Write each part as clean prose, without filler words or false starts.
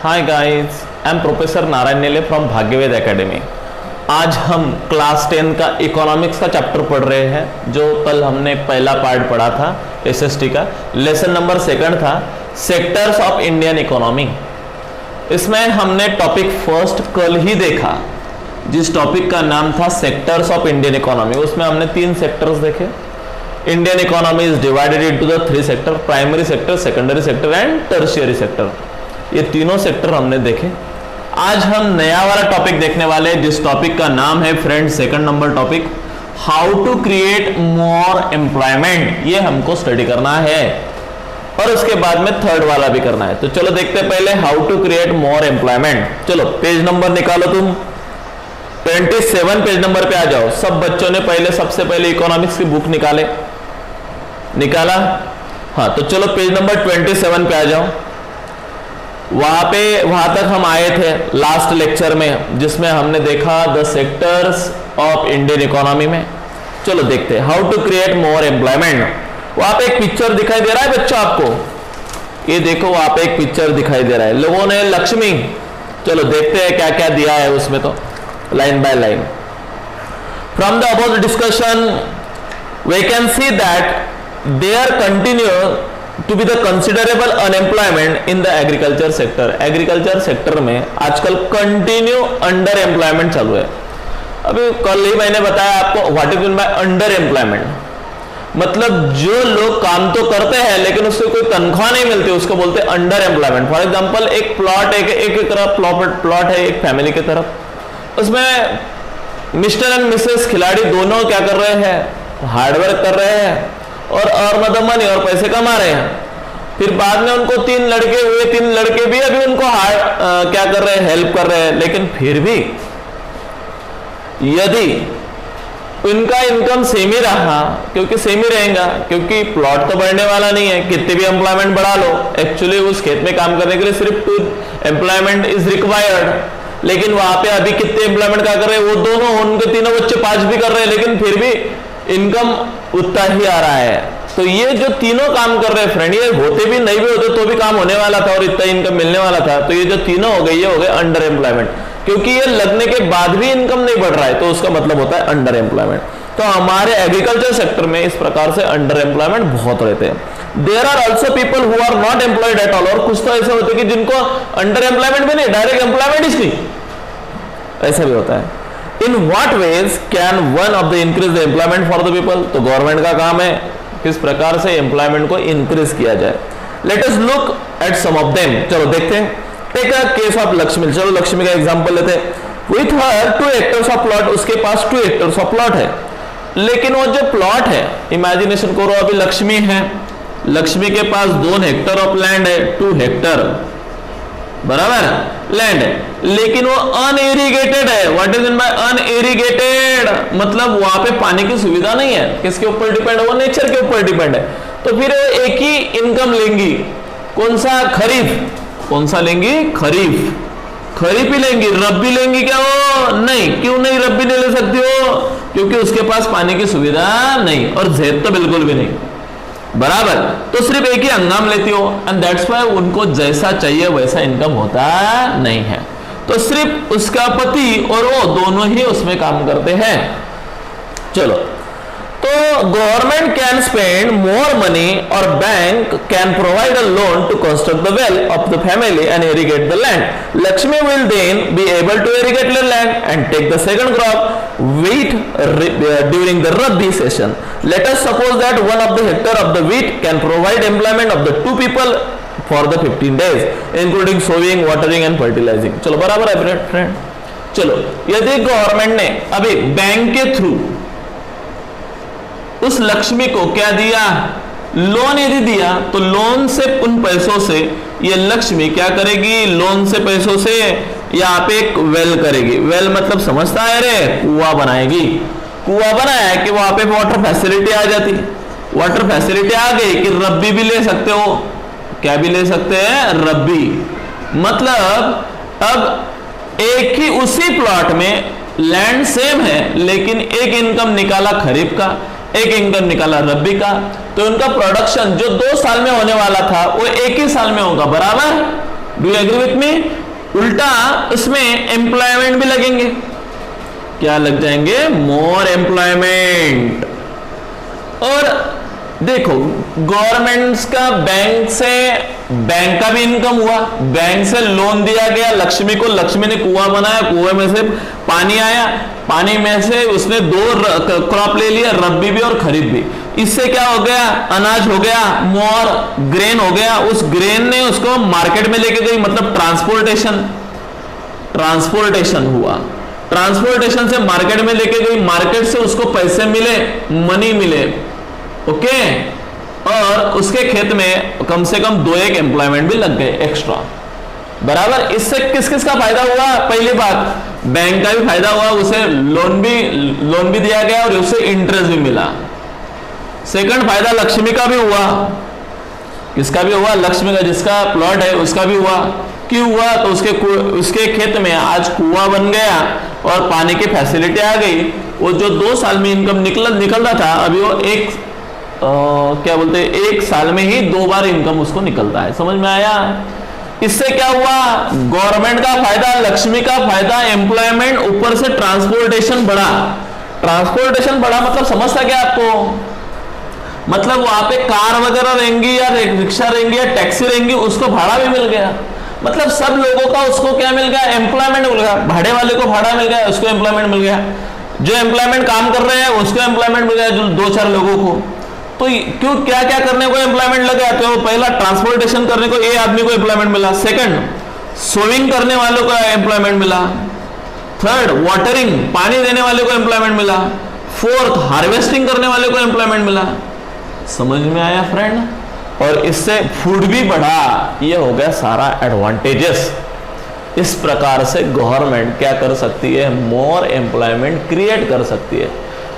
Hi guys, I am professor Narayan नेले from भाग्यवेद academy. आज हम क्लास 10 का इकोनॉमिक्स का चैप्टर पढ़ रहे हैं, जो कल हमने पहला पार्ट पढ़ा था एसएसटी का। लेसन नंबर 2 था सेक्टर्स ऑफ इंडियन इकोनॉमी। इसमें हमने टॉपिक फर्स्ट कल ही देखा, जिस टॉपिक का नाम था सेक्टर्स ऑफ इंडियन इकोनॉमी। उसमें हमने 3 सेक्टर्स देखे। Indian economy is divided into the 3 sector, primary sector, secondary sector and tertiary sector. ये तीनों सेक्टर हमने देखे। आज हम नया वाला टॉपिक देखने वाले हैं, जिस टॉपिक का नाम है friends, second number topic, how to create more employment. ये हमको स्टडी करना है और उसके बाद में थर्ड वाला भी करना है। तो चलो देखते हैं पहले how to create more employment. चलो पेज नंबर निकालो, तुम 27 पेज नंबर पे आ जाओ। सब बच्चों ने सबसे पहले इकोनॉमिक्स की बुक निकाला? हाँ, तो चलो पेज नंबर 27 पे आ जाओ। वहां तक हम आए थे लास्ट लेक्चर में, जिसमें हमने देखा the sectors of Indian economy में। चलो देखते हैं how to create more employment. वहां पे एक पिक्चर दिखाई दे रहा है बच्चों आपको, ये देखो वहां पे एक पिक्चर दिखाई दे रहा है। लोगों ने लक्ष्मी, चलो देखते हैं क्या क्या दिया है उसमें, तो line by line. From the above discussion we can see that there continue to be the considerable unemployment in the agriculture sector। Agriculture sector में आजकल कंटिन्यू अंडर एम्प्लॉयमेंट चालू है। अभी कल ही मैंने बताया आपको what is mean by under employment. मतलब जो लोग काम तो करते हैं लेकिन उससे कोई तनख्वाह नहीं मिलती, उसको बोलते हैं अंडर एम्प्लॉयमेंट। फॉर एग्जांपल एक प्लॉट, एक तरफ प्लॉट है एक फैमिली की तरफ, उसमें मिस्टर एंड मिसेस खिलाड़ी दोनों क्या कर रहे हैं, हार्डवर्क कर रहे हैं और अर्न द मनी, और पैसे कमा रहे हैं। फिर बाद में उनको 3 लड़के हुए, 3 लड़के भी अभी उनको क्या कर रहे हैं, हेल्प कर रहे हैं। लेकिन फिर भी यदि उनका इनकम सेम ही रहा, क्योंकि सेम ही रहेगा, क्योंकि प्लॉट तो बढ़ने वाला नहीं है, कितने भी एम्प्लॉयमेंट बढ़ा लो, एक्चुअली उस खेत में काम करने के लिए सिर्फ 2 एम्प्लॉयमेंट इज रिक्वायर्ड। लेकिन वहां पे अभी कितने एम्प्लॉयमेंट क्या कर रहे हैं, वो दोनों, उनके तीनों बच्चे 5 भी कर रहे हैं, लेकिन फिर भी इनकम उतना ही आ रहा है। तो ये जो तीनों काम कर रहे हैं फ्रेंड, ये होते भी नहीं भी होते तो भी काम होने वाला था और इतना इनकम मिलने वाला था। तो ये जो तीनों हो गए, ये हो गए अंडर एम्प्लॉयमेंट, क्योंकि ये लगने के बाद भी इनकम नहीं बढ़ रहा है, तो उसका मतलब होता है अंडर एम्प्लॉयमेंट। तो हमारे एग्रीकल्चर सेक्टर में इस प्रकार से अंडर एम्प्लॉयमेंट बहुत रहते हैं। There are also people who are not employed at all. और कुछ तो ऐसे होते हैं कि जिनको अंडर एम्प्लॉयमेंट भी नहीं, डायरेक्ट एम्प्लॉयमेंट ही नहीं, ऐसा भी होता है। In what ways can one of the increase the employment for the people? तो गवर्नमेंट का काम है किस प्रकार से एम्प्लॉयमेंट को इंक्रीज किया जाए। Let us look at some of them। चलो देखते हैं। Take a case of Lakshmi. चलो लक्ष्मी का एग्जांपल लेते हैं। With her 2 hectares of plot, उसके पास 2 hectares of plot है, लेकिन वो जो प्लॉट है, इमेजिनेशन करो अभी लक्ष्मी है, लक्ष्मी के पास 2 हेक्टर ऑफ लैंड है, 2 हेक्टर बराबर लैंड है, लेकिन वो अनइरिगेटेड है। What is mean by unirrigated? मतलब वहां पे पानी की सुविधा नहीं है। किसके ऊपर डिपेंड है? वो नेचर के ऊपर डिपेंड है। तो फिर वो एक ही इनकम लेंगी, कौन सा? खरीफ। कौन सा लेंगी? खरीफ। खरीफ ही लेंगी, रब्बी लेंगी क्या वो? नहीं। क्यों नहीं रब्बी नहीं ले सकती हो? क्योंकि उसके पास पानी की सुविधा नहीं, और ज़ेद तो बिल्कुल भी नहीं, बराबर। तो सिर्फ एक ही हंगाम लेती हो, एंड दैट्स व्हाई उनको जैसा चाहिए वैसा इनकम होता नहीं है। तो सिर्फ उसका पति और वो दोनों ही उसमें काम करते हैं। चलो, तो government can spend more money और bank can provide a loan to construct the well of the family and irrigate the land. Lakshmi will then be able to irrigate the land and take the second crop wheat during the Rabi season. Let us suppose that 1 of the hectare of the wheat can provide employment of the 2 people for the 15 days, including sowing, watering and fertilizing। चलो बराबर है friend. चलो, यदि government ने अभी bank के through उस लक्ष्मी को क्या दिया, लोन यदि दिया, तो लोन से, उन पैसों से ये लक्ष्मी क्या करेगी, लोन से पैसों से यहाँ पे एक वेल करेगी। वेल मतलब समझता है रे, कुआं बनाएगी। कुआं बनाया कि वहां पे वाटर फैसिलिटी आ जाती। वाटर फैसिलिटी आ गई कि रब्बी भी ले सकते हो। क्या भी ले सकते हैं? रब्बी। मतलब अब एक ही उसी प्लॉट में लैंड सेम है, लेकिन एक इनकम निकाला खरीफ का, एक इनकम निकाला रब्बी का, तो उनका प्रोडक्शन जो 2 साल में होने वाला था वो एक ही साल में होगा, बराबर do you agree with me? उल्टा उसमें एम्प्लॉयमेंट भी लगेंगे, क्या लग जाएंगे? More employment. और देखो गवर्नमेंट्स का बैंक का भी इनकम हुआ, बैंक से लोन दिया गया लक्ष्मी को, लक्ष्मी ने कुआं बनाया, कुएं में से पानी आया, पानी में से उसने 2 क्रॉप ले लिया, रबी भी और खरीफ भी। इससे क्या हो गया? अनाज हो गया, मोर ग्रेन हो गया। उस ग्रेन ने उसको मार्केट में लेके गई, मतलब ट्रांसपोर्टेशन हुआ, ट्रांसपोर्टेशन से मार्केट में लेके गई, मार्केट से उसको पैसे मिले, मनी मिले, ओके। और उसके खेत में कम से कम 2-1 एम्प्लॉयमेंट भी लग गए एक्स्ट्रा, बराबर। इससे किस किस का फायदा हुआ? पहली बात, बैंक का भी फायदा हुआ, उसे लोन भी दिया गया और उससे इंटरेस्ट भी मिला। सेकंड फायदा लक्ष्मी का भी हुआ। किसका भी हुआ? लक्ष्मी का, जिसका प्लॉट है उसका भी हुआ। क्यों हुआ? तो उसके खेत में आज कुआं बन गया और पानी की फैसिलिटी आ गई। वो जो 2 साल में इनकम निकल रहा था, अभी वो क्या बोलते हैं, 1 साल में ही 2 बार इनकम उसको निकलता है। समझ में आया? इससे क्या हुआ? गवर्नमेंट का फायदा, लक्ष्मी का फायदा, एम्प्लॉयमेंट, ऊपर से ट्रांसपोर्टेशन बढ़ा। ट्रांसपोर्टेशन बढ़ा मतलब समझता क्या आपको? मतलब वहां पे कार वगैरह रहेंगी या रिक्शा रहेंगी या टैक्सी रहेंगी, उसको भाड़ा भी मिल गया। मतलब सब लोगों का उसको क्या मिल गया? एम्प्लॉयमेंट मिल गया। भाड़े वाले को भाड़ा मिल गया, उसको एम्प्लॉयमेंट मिल गया। जो एम्प्लॉयमेंट काम कर रहे हैं उसको एम्प्लॉयमेंट मिल गया, जो 2-4 लोगों को। तो क्यों क्या क्या करने को एम्प्लॉयमेंट लगा? तो पहला ट्रांसपोर्टेशन करने को एक आदमी को एम्प्लॉयमेंट मिला, सेकंड सोविंग करने वालों को एम्प्लॉयमेंट मिला, थर्ड वाटरिंग पानी देने वाले को एम्प्लॉयमेंट मिला, फोर्थ हार्वेस्टिंग करने वाले को एम्प्लॉयमेंट मिला। समझ में आया फ्रेंड? और इससे फूड भी बढ़ा। ये हो गया सारा एडवांटेजेस। इस प्रकार से गवर्नमेंट क्या कर सकती है? मोर एम्प्लॉयमेंट क्रिएट कर सकती है।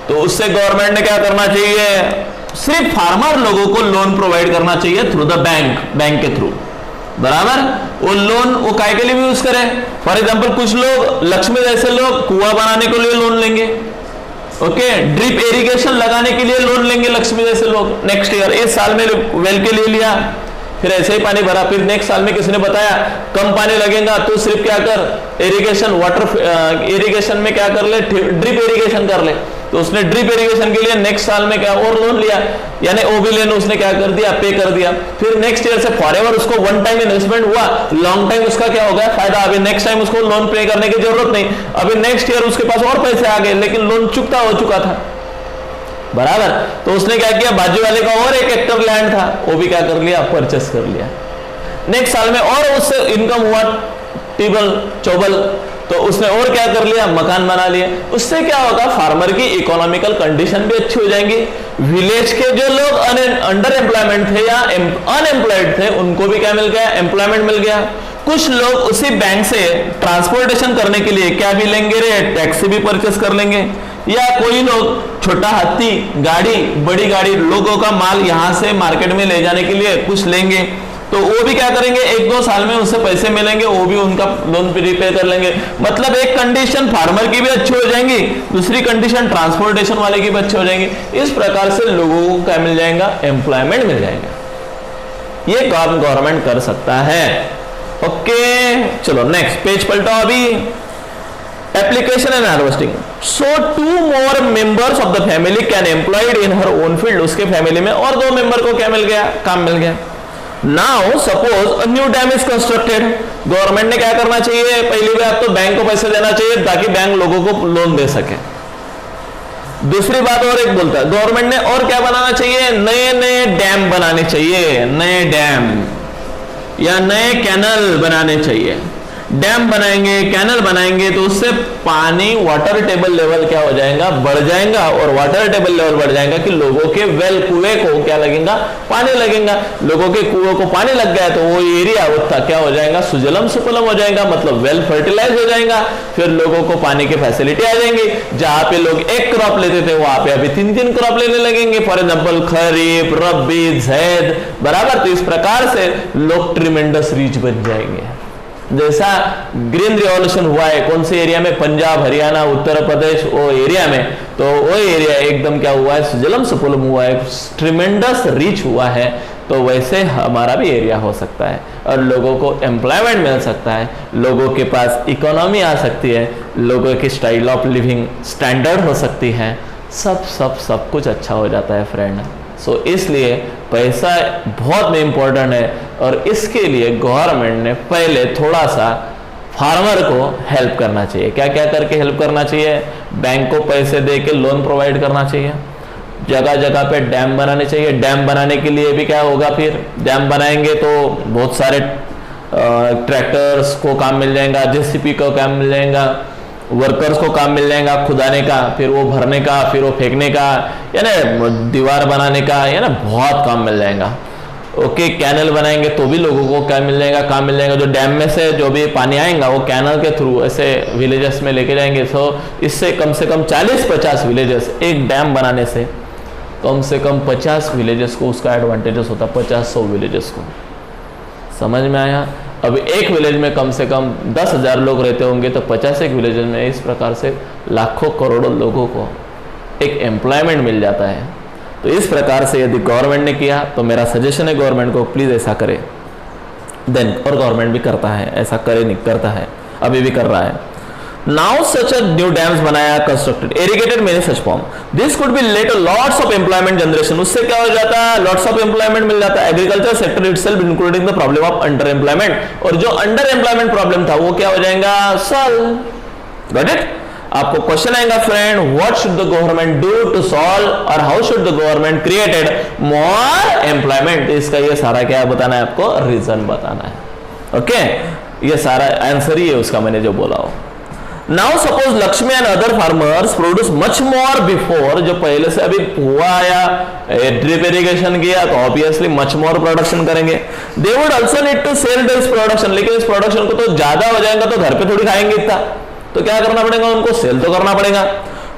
तो उससे गवर्नमेंट ने क्या करना चाहिए? सिर्फ फार्मर लोगों को लोन प्रोवाइड करना चाहिए थ्रू द बैंक के थ्रू, बराबर। वो लोन वो काय के लिए भी यूज करें? फॉर एग्जांपल कुछ लोग, लक्ष्मी जैसे लोग कुआं बनाने के लिए लोन लेंगे, ओके। ड्रिप इरिगेशन लगाने के लिए लोन लेंगे लक्ष्मी जैसे लोग। नेक्स्ट ईयर, इस साल में वेल के ले लिया, फिर ऐसे ही पानी भरा, फिर नेक्स्ट साल में किसी ने बताया कम पानी लगेगा तो सिर्फ क्या कर, इरिगेशन वाटर इरिगेशन में क्या कर ले, ड्रिप इरिगेशन कर ले। तो उसने ड्रिप इरिगेशन के लिए नेक्स्ट साल में क्या और लोन लिया, यानी वो भी लेन उसने क्या कर दिया, पे कर दिया। फिर नेक्स्ट ईयर से फॉरएवर उसको वन टाइम इन्वेस्टमेंट हुआ, लॉन्ग टाइम उसका क्या हो गया, फायदा। अभी नेक्स्ट टाइम उसको लोन पे करने की जरूरत नहीं, अभी नेक्स्ट ईयर उसके पास और पैसे आ गए, लेकिन लोन चुकता हो चुका था, बराबर। तो उसने क्या किया, बाजू वाले का और 1 हेक्टर लैंड था, वो भी क्या कर लिया, परचेस कर लिया। नेक्स्ट साल में और उससे इनकम हुआ टेबल चौबल, तो उसने और क्या कर लिया, मकान बना लिया। उससे क्या होगा, फार्मर की इकोनॉमिकल कंडीशन भी अच्छी हो जाएंगी। विलेज के जो लोग अंडर एम्प्लॉयमेंट थे या अनएम्प्लॉयड थे, उनको भी क्या मिल गया, एम्प्लॉयमेंट मिल गया। कुछ लोग उसी बैंक से ट्रांसपोर्टेशन करने के लिए क्या भी लेंगे रे, टैक्सी भी परचेस कर लेंगे, या कोई लोग छोटा हाथी गाड़ी, बड़ी गाड़ी, लोगों का माल यहां से मार्केट में ले जाने के लिए कुछ लेंगे, तो वो भी क्या करेंगे, 1-2 साल में उससे पैसे मिलेंगे, वो भी उनका लोन पे रिपे कर लेंगे। मतलब एक कंडीशन फार्मर की भी अच्छी हो जाएंगी, दूसरी कंडीशन ट्रांसपोर्टेशन वाले की भी अच्छी हो जाएंगी। इस प्रकार से लोगों को क्या मिल जाएगा, एम्प्लॉयमेंट मिल जाएगा। ये काम गवर्नमेंट कर सकता है। ओके, चलो नेक्स्ट पेज पलटो। अभी application and harvesting. So 2 more members of the family can employed in her own field. उसके फैमिली में और 2 मेंबर को क्या मिल गया, काम मिल गया। Now suppose a new dam is constructed. Government ने क्या करना चाहिए, पहली बात तो बैंक को पैसे देना चाहिए ताकि बैंक लोगों को लोन दे सके। दूसरी बात और एक बोलता है, गवर्नमेंट ने और क्या बनाना चाहिए, नए नए डैम बनाने चाहिए, नए डैम या नए कैनल बनाने चाहिए। डैम बनाएंगे, कैनल बनाएंगे, तो उससे पानी, वाटर टेबल लेवल क्या हो जाएगा, बढ़ जाएगा, और वाटर टेबल लेवल बढ़ जाएगा कि लोगों के वेल, कुएं को क्या लगेगा, पानी लगेगा। लोगों के कुएं को पानी लग गया तो वो एरिया उतना क्या हो जाएगा, सुजलम सुफलम हो जाएगा, मतलब वेल फर्टिलाइज हो जाएगा। फिर लोगों को पानी की फैसिलिटी आ जाएंगी। जहां पे लोग 1 क्रॉप लेते थे वहां पे अभी 3-3 क्रॉप लेने लगेंगे, फॉर एग्जाम्पल खरीफ, रबी, ज़ैद, बराबर। तो इस प्रकार से लोग ट्रिमेंडस रीच बन जाएंगे। जैसा ग्रीन रिवॉल्यूशन हुआ है कौन से एरिया में, पंजाब, हरियाणा, उत्तर प्रदेश, वो एरिया में, तो वो एरिया एकदम क्या हुआ है, सुजलम सुफलम हुआ है, ट्रिमेंडस रिच हुआ है। तो वैसे हमारा भी एरिया हो सकता है और लोगों को एम्प्लॉयमेंट मिल सकता है, लोगों के पास इकोनॉमी आ सकती है, लोगों की स्टाइल ऑफ लिविंग स्टैंडर्ड हो सकती है, सब कुछ अच्छा हो जाता है फ्रेंड। सो इसलिए पैसा बहुत इम्पोर्टेंट है और इसके लिए गवर्नमेंट ने पहले थोड़ा सा फार्मर को हेल्प करना चाहिए। क्या क्या करके हेल्प करना चाहिए? बैंक को पैसे दे के लोन प्रोवाइड करना चाहिए, जगह जगह पे डैम बनाने चाहिए। डैम बनाने के लिए भी क्या होगा, फिर डैम बनाएंगे तो बहुत सारे ट्रैक्टर्स को काम मिल जाएगा, जेसीबी को काम मिल जाएगा, वर्कर्स को काम मिल जाएगा खुदाने का, फिर वो भरने का, फिर वो फेंकने का, या ना दीवार बनाने का, या ना बहुत काम मिल जाएगा। ओके, कैनल बनाएंगे तो भी लोगों को क्या मिल जाएगा, काम मिल जाएगा। जो डैम में से जो भी पानी आएगा वो कैनल के थ्रू ऐसे विलेजेस में लेके जाएंगे। सो इससे कम से कम 40-50 विलेजेस, एक डैम बनाने से कम 50 विलेजेस को उसका एडवांटेजेस होता है, 50-100 विलेजेस को। समझ में आया? अब एक विलेज में कम से कम 10,000 लोग रहते होंगे तो 50 एक विलेज में इस प्रकार से लाखों करोड़ों लोगों को एक एम्प्लॉयमेंट मिल जाता है। तो इस प्रकार से यदि गवर्नमेंट ने किया तो मेरा सजेशन है गवर्नमेंट को प्लीज ऐसा करे। देन और गवर्नमेंट भी करता है, ऐसा करे नहीं करता है, अभी भी कर रहा है। नाउ सच न्यू डैम्स बनाया, constructed, irrigated many such farm, this could be later lots of employment generation. उससे क्या हो जाता है? लॉट्स ऑफ एम्प्लॉयमेंट मिल जाता है। Agriculture sector itself including the problem of under employment, और जो अंडर एम्प्लॉयमेंट प्रॉब्लम था वो क्या हो जाएगा? सॉल्व। Got it? आपको क्वेश्चन आएगा friend, what should the government do to solve और how should the government created more employment. इसका ये सारा क्या बताना है आपको? रीजन बताना है। ओके, ये सारा आंसर ही है उसका, मैंने जो बोला हो। Now suppose Lakshmi and other farmers produce much more before, जो पहले से अभी हुआ या ड्रिप इरिगेशन किया तो ऑब्वियसली मच मोर प्रोडक्शन करेंगे। They would also need to sell this production, लेकिन इस प्रोडक्शन को तो ज्यादा हो जाएगा तो घर पे थोड़ी खाएंगे इतना, तो क्या करना पड़ेगा? उनको सेल तो करना पड़ेगा।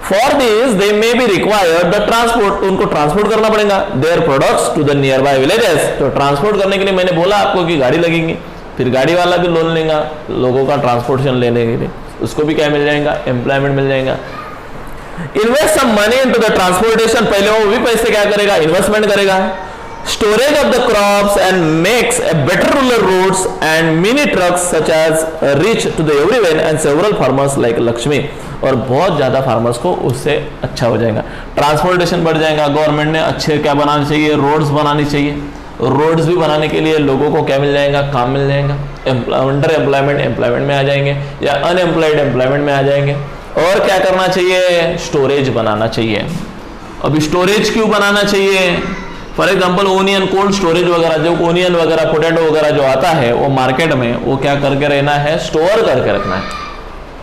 For this they may be required the transport, उनको ट्रांसपोर्ट करना पड़ेगा their products to the nearby villages. तो ट्रांसपोर्ट करने के लिए मैंने बोला आपको कि गाड़ी लगेगी, फिर गाड़ी वाला भी लोन लेगा लोगों का ट्रांसपोर्टेशन लेने के लिए, उसको भी क्या मिल जाएगा? एम्प्लॉयमेंट मिल जाएगा। Invest some money into the transportation, पहले वो भी पैसे क्या करेगा? इन्वेस्टमेंट करेगा। Storage of the crops and makes a better rural roads and mini trucks such as reach to the everyone and several farmers like Lakshmi, और बहुत ज़्यादा फार्मर्स को उससे अच्छा हो जाएगा, ट्रांसपोर्टेशन बढ़ जाएगा। गवर्नमेंट ने अच्छे क्या बनाने चाहिए? रोड्स बनानी चाहिए। रोड्स भी बनाने के लिए लोगों को क्या मिल जाएगा? काम मिल जाएगा। अंडर एम्प्लॉयमेंट में आ जाएंगे या अनएम्प्लॉयड एम्प्लॉयमेंट में आ जाएंगे। और क्या करना चाहिए? स्टोरेज बनाना चाहिए। अब स्टोरेज क्यों बनाना चाहिए? For example onion, cold storage वगैरह, जो ओनियन वगैरह पोटैटो वगैरह जो आता है वो मार्केट में, वो क्या करके रहना है? स्टोर करके रखना है।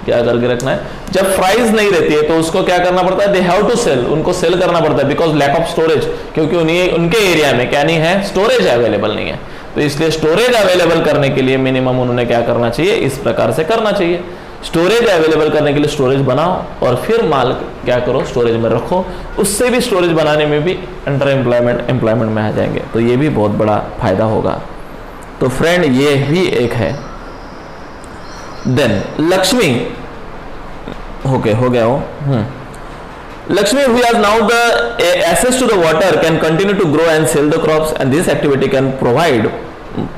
क्या करके रखना है? जब प्राइस नहीं रहती है तो उसको क्या करना पड़ता है? दे हैव टू सेल, उनको सेल करना पड़ता है बिकॉज लैक ऑफ स्टोरेज, क्योंकि उनके एरिया में क्या नहीं है? स्टोरेज अवेलेबल नहीं है। तो इसलिए स्टोरेज अवेलेबल करने के लिए मिनिमम उन्होंने क्या करना चाहिए? इस प्रकार से करना चाहिए। स्टोरेज अवेलेबल करने के लिए स्टोरेज बनाओ और फिर माल क्या करो? स्टोरेज में रखो। उससे भी स्टोरेज बनाने में भी अंडर एम्प्लॉयमेंट में आ जाएंगे, तो ये भी बहुत बड़ा फायदा होगा। तो फ्रेंड ये भी एक है। देन लक्ष्मी, ओके हो गया हो। Lakshmi, who has now the access to the water, can continue to grow and sell the crops, and this activity can provide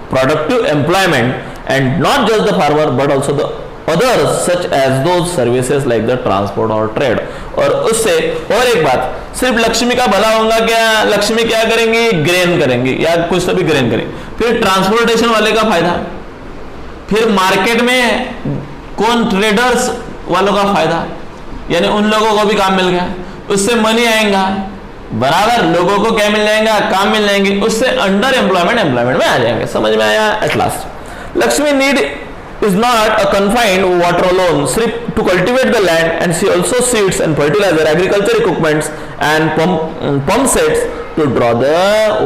productive employment and not just the farmer but also the others such as those services like the transport or trade। और उससे और एक बात, सिर्फ लक्ष्मी का भला होगा क्या? लक्ष्मी क्या करेंगी? ग्रेन करेंगी या कुछ तो भी ग्रेन करेंगे। फिर ट्रांसपोर्टेशन वाले का फायदा, फिर मार्केट में कौन? ट्रेडर्स वालों का फायदा, यानी उन लोगों को भी काम मिल गया, उससे मनी आएगा, बराबर लोगों को क्या मिल जाएगा? काम मिल जाएंगे, उससे अंडर एम्प्लॉयमेंट में आ जाएंगे। समझ में आया? At last Lakshmi need is not a confined water alone to cultivate the land, and she also seeds and fertilizer, agriculture equipments and pump sets to draw the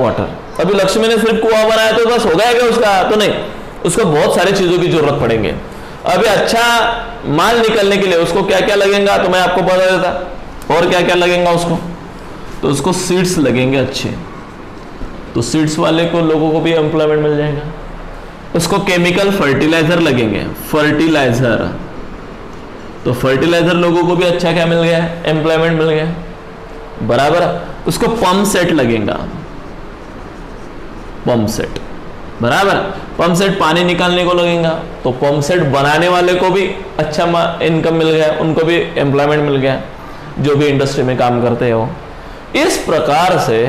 water। अभी लक्ष्मी ने सिर्फ कुआं बनाया तो बस हो गया क्या उसका? तो नहीं, उसको बहुत सारी चीजों की जरूरत पड़ेंगे। अभी अच्छा माल निकलने के लिए उसको क्या क्या लगेगा तो मैं आपको बता देता। और क्या क्या लगेगा उसको? तो उसको सीड्स लगेंगे अच्छे, तो सीड्स वाले को लोगों को भी एम्प्लॉयमेंट मिल जाएगा। उसको केमिकल फर्टिलाइजर लगेंगे, फर्टिलाइजर, तो फर्टिलाइजर लोगों को भी अच्छा क्या मिल गया? एम्प्लॉयमेंट मिल गया, बराबर। उसको पंप सेट लगेगा, पंप सेट, बराबर। पंप सेट पानी निकालने को लगेगा, तो पंप सेट बनाने वाले को भी अच्छा इनकम मिल गया, उनको भी एम्प्लॉयमेंट मिल गया, जो भी इंडस्ट्री में काम करते हो। इस प्रकार से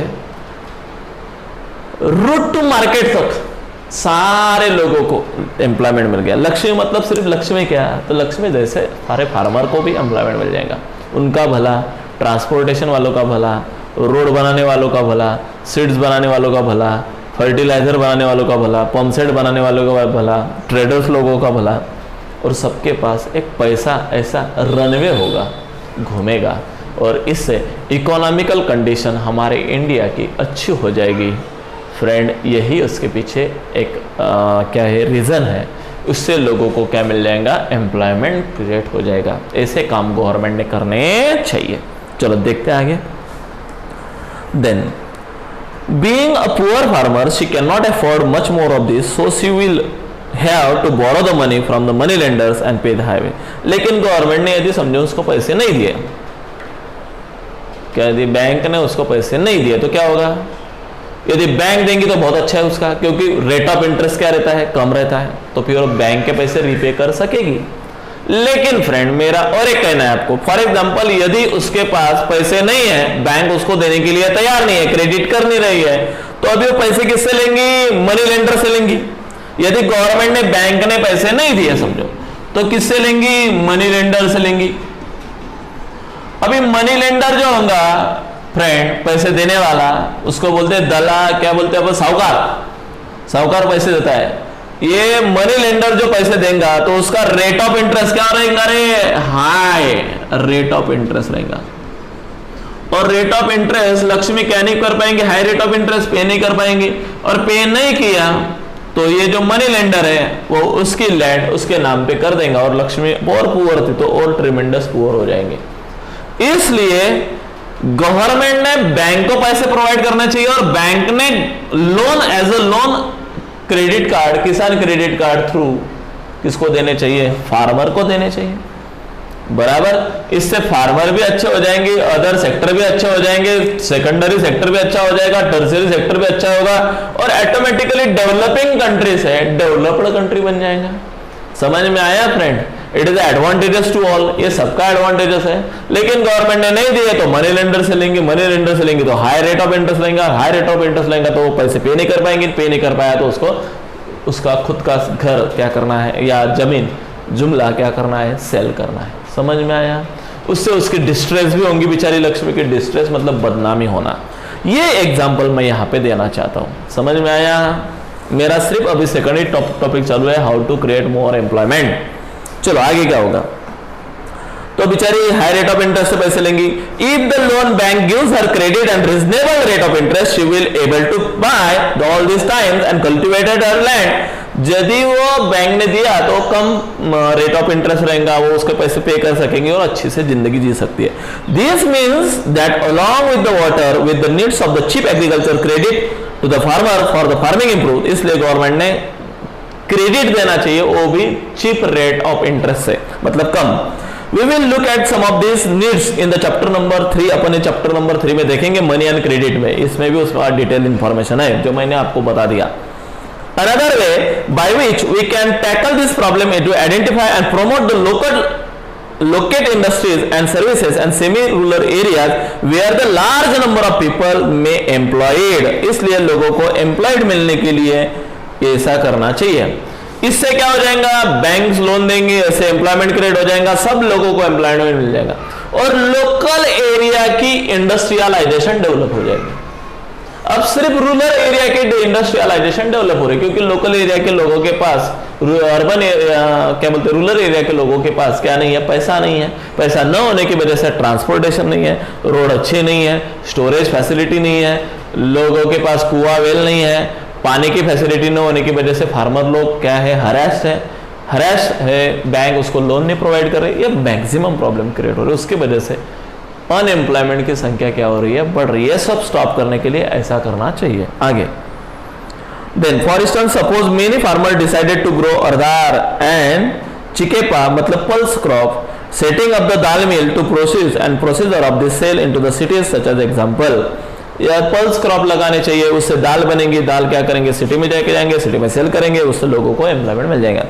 रूट टू मार्केट तक सारे लोगों को एम्प्लॉयमेंट मिल गया। लक्ष्मी मतलब सिर्फ लक्ष्मी क्या, तो लक्ष्मी जैसे सारे फार्मर को भी एम्प्लॉयमेंट मिल जाएगा, उनका भला, ट्रांसपोर्टेशन वालों का भला, रोड बनाने वालों का भला, सीड्स बनाने वालों का भला, फर्टिलाइजर बनाने वालों का भला, पंप सेट बनाने वालों का भला, ट्रेडर्स लोगों का भला, और सबके पास एक पैसा ऐसा रनवे होगा, घूमेगा, और इससे इकोनॉमिकल कंडीशन हमारे इंडिया की अच्छी हो जाएगी। फ्रेंड, यही उसके पीछे एक क्या है, रीज़न है। उससे लोगों को क्या मिल जाएगा, एम्प्लॉयमेंट क्रिएट हो जाएगा। ऐसे काम गवर्नमेंट ने करने चाहिए। चलो देखते हैं आगे। Then being a poor farmer she can not afford much more of this, so she will have to borrow the money from the money lenders and pay the highway. लेकिन गवर्नमेंट ने यदि समझो उसको पैसे नहीं दिए, क्या यदि बैंक ने उसको पैसे नहीं दिए तो क्या होगा? यदि बैंक देंगी तो बहुत अच्छा है उसका, क्योंकि रेट ऑफ इंटरेस्ट क्या रहता है, कम रहता है, तो फिर बैंक के पैसे रीपे कर सकेगी। लेकिन फ्रेंड, मेरा और एक कहना है आपको, फॉर एग्जांपल यदि उसके पास पैसे नहीं है, बैंक उसको देने के लिए तैयार नहीं है, क्रेडिट कर नहीं रही है, तो अभी वो पैसे किससे लेंगी? मनी लेंडर से लेंगी। यदि गवर्नमेंट ने, बैंक ने पैसे नहीं दिए समझो, तो किससे लेंगी? मनी लेंडर से लेंगी। अभी मनी लेंडर जो होगा फ्रेंड, पैसे देने वाला, उसको बोलते हैं दलाल, क्या बोलते हैं अपन, साहूकार। साहूकार पैसे देता है। ये मनी लेंडर जो पैसे देगा तो उसका रेट ऑफ इंटरेस्ट क्या रहेगा? रे हाई रेट ऑफ इंटरेस्ट रहेगा। और रेट ऑफ इंटरेस्ट लक्ष्मी क्या नहीं कर पाएंगे? हाई रेट ऑफ इंटरेस्ट पे नहीं कर पाएंगे, और पे नहीं किया तो ये जो मनी लेंडर है वो उसकी लैंड उसके नाम पे कर देगा, और लक्ष्मी और पुअर थी तो और ट्रिमेंडस पुअर हो जाएंगे। इसलिए गवर्नमेंट ने बैंक को पैसे प्रोवाइड करना चाहिए, और बैंक ने loan as a loan, credit card, Kisan credit card through किसको देने चाहिए? फार्मर को देने चाहिए, बराबर। इससे फार्मर भी अच्छे हो जाएंगे, अदर सेक्टर भी अच्छे हो जाएंगे, सेकेंडरी सेक्टर भी अच्छा हो जाएगा, टर्शियरी सेक्टर भी अच्छा होगा, और ऑटोमेटिकली डेवलपिंग कंट्री से डेवलप्ड कंट्री बन जाएगा। समझ में आया friend? It is advantages to all, ये सबका एडवांटेजेस है। लेकिन गवर्नमेंट ने नहीं दिए तो मनी लेंडर से लेंगे, मनी लेंडर से लेंगे तो हाई रेट ऑफ इंटरेस्ट लेंगे, हाई रेट ऑफ इंटरेस्ट लेंगे तो वो पैसे पे नहीं कर पाएंगे, पे नहीं कर पाया तो उसको उसका खुद का घर क्या करना है, या जमीन जुमला क्या करना है, सेल करना है। समझ में आया? उससे उसकी डिस्ट्रेस भी होंगी, बेचारी लक्ष्मी की डिस्ट्रेस मतलब बदनामी होना। ये एग्जाम्पल मैं यहाँ पे देना चाहता हूँ। समझ में आया? मेरा सिर्फ अभी सेकेंडरी टॉपिक चालू है, how to create more employment. चलो आगे क्या होगा? तो बेचारी हाई रेट ऑफ इंटरेस्ट से पैसे लेंगी। If the loan bank gives her credit and reasonable rate of interest, she will able to buy all this times and cultivated her land. यदि वो बैंक ने दिया तो कम रेट ऑफ इंटरेस्ट रहेगा, वो उसके पैसे पे कर सकेंगे और अच्छी से जिंदगी जी सकती है। This means that along with the water with the needs of the cheap agriculture credit to the farmer for the farming improve. इसलिए गवर्नमेंट ने क्रेडिट देना चाहिए, वो भी चीप रेट ऑफ इंटरेस्ट से, मतलब कम। We will look at some of these needs in the chapter number 3। अपन ये chapter number 3 में देखेंगे मनी एंड क्रेडिट में, इसमें भी उसका डिटेल इंफॉर्मेशन है जो मैंने आपको बता दिया। Another way by which we can tackle this problem is to identify and promote the locate industries and services and semi-rural areas where the large number of people may employed। इसलिए लोगों को employed मिलने के लिए ऐसा करना चाहिए। इससे क्या हो जाएगा? बैंक लोन देंगे, ऐसे एम्प्लॉयमेंट क्रिएट हो जाएगा, सब लोगों को एम्प्लॉयमेंट मिल जाएगा, और लोकल एरिया की इंडस्ट्रियलाइजेशन डेवलप हो जाएगी। अब सिर्फ रूरल एरिया की इंडस्ट्रियलाइजेशन डेवलप हो रही है, क्योंकि लोकल एरिया के लोगों के पास, अर्बन क्या बोलते हैं, रूरल एरिया के लोगों के पास क्या नहीं है? पैसा नहीं है। पैसा न होने की वजह से ट्रांसपोर्टेशन नहीं है, रोड अच्छे नहीं है, स्टोरेज फैसिलिटी नहीं है, लोगों के पास कुआं वेल नहीं है, पानी की फैसिलिटी न होने की वजह से फार्मर लोग क्या है? हरास है, बैंक उसको लोन नहीं प्रोवाइड कर रही। ये मैक्सिमम प्रॉब्लम क्रिएट हो रही है, उसकी वजह से अनएम्प्लॉयमेंट की संख्या क्या हो रही है? बढ़ रही है। सब स्टॉप करने के लिए ऐसा करना चाहिए। आगे then for instance suppose many farmer decided to grow अरदार एंड चिकेपा मतलब pulse crop, setting up the dal mill to process and procedure of this sale into the cities such as example। या pulse crop लगाने चाहिए, उससे दाल बनेगी, दाल क्या करेंगे, city में जाके जाएंगे, सिटी में सेल करेंगे, उससे लोगों को एम्प्लॉयमेंट मिल जाएगा।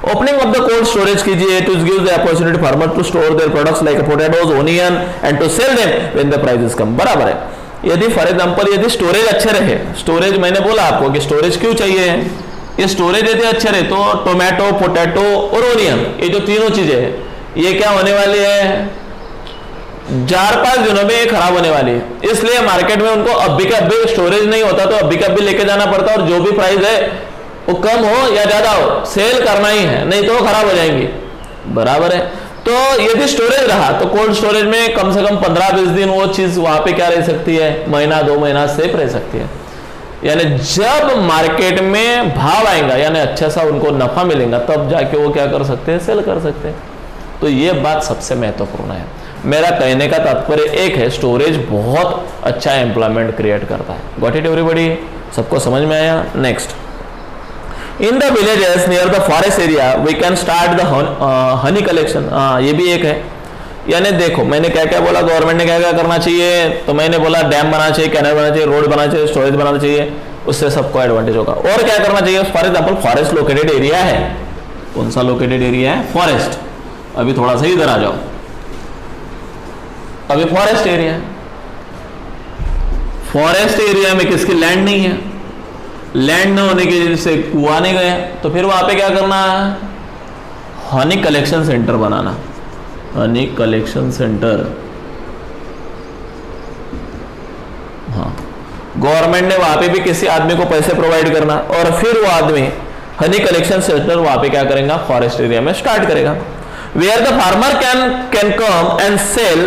Opening of the cold storage कीजिए, it gives the opportunity farmer to store their products like potatoes, onion and to sell them when the prices come. बराबर है। यदि फॉर एग्जांपल यदि स्टोरेज अच्छे रहे, स्टोरेज मैंने बोला आपको कि स्टोरेज क्यों चाहिए, ये स्टोरेज यदि अच्छे रहे तो टोमेटो, पोटैटो और ओनियन, ये जो तीनों चीजें हैं, ये क्या होने वाली है, 4-5 दिनों में ये खराब होने वाली है। इसलिए मार्केट में उनको अभी के अभी स्टोरेज नहीं होता तो अभी के अभी लेके जाना पड़ता है, और जो भी प्राइस है वो कम हो या ज्यादा हो सेल करना ही है, नहीं तो वो खराब हो जाएंगी। बराबर है। तो यदि स्टोरेज रहा तो कोल्ड स्टोरेज में कम से कम 15-20 दिन वो चीज वहां पे क्या रह सकती है, महीना 2 महीना सेफ रह सकती है। यानी जब मार्केट में भाव आएगा, यानी अच्छा सा उनको नफा मिलेगा, तब जाके वो क्या कर सकते हैं, सेल कर सकते हैं। तो ये बात सबसे महत्वपूर्ण है। मेरा कहने का तात्पर्य एक है, स्टोरेज बहुत अच्छा एम्प्लॉयमेंट क्रिएट करता है। Got it everybody? सबको समझ में आया? Next, in the villages near the forest area we can start the honey collection. ये भी एक है। यानी देखो मैंने क्या क्या बोला, गवर्नमेंट ने क्या क्या करना चाहिए, तो मैंने बोला डैम बनाना चाहिए, कैनल बनाना चाहिए, रोड बनाना चाहिए, स्टोरेज बनाना चाहिए, उससे सबको एडवांटेज होगा। और क्या करना चाहिए, for example forest located area है, कौन सा लोकेटेड एरिया है, फॉरेस्ट। अभी थोड़ा सा इधर आ जाओ, अभी फॉरेस्ट एरिया है, फॉरेस्ट एरिया में किसकी लैंड नहीं है, लैंड न होने की वजह से कुआं नहीं गए, तो फिर वहां पे क्या करना है, हनी कलेक्शन सेंटर बनाना, हनी कलेक्शन सेंटर। हाँ, गवर्नमेंट ने वहां पे भी किसी आदमी को पैसे प्रोवाइड करना, और फिर वो आदमी हनी कलेक्शन सेंटर वहां पे क्या करेगा, फॉरेस्ट एरिया में स्टार्ट करेगा। Where the farmer can come and sell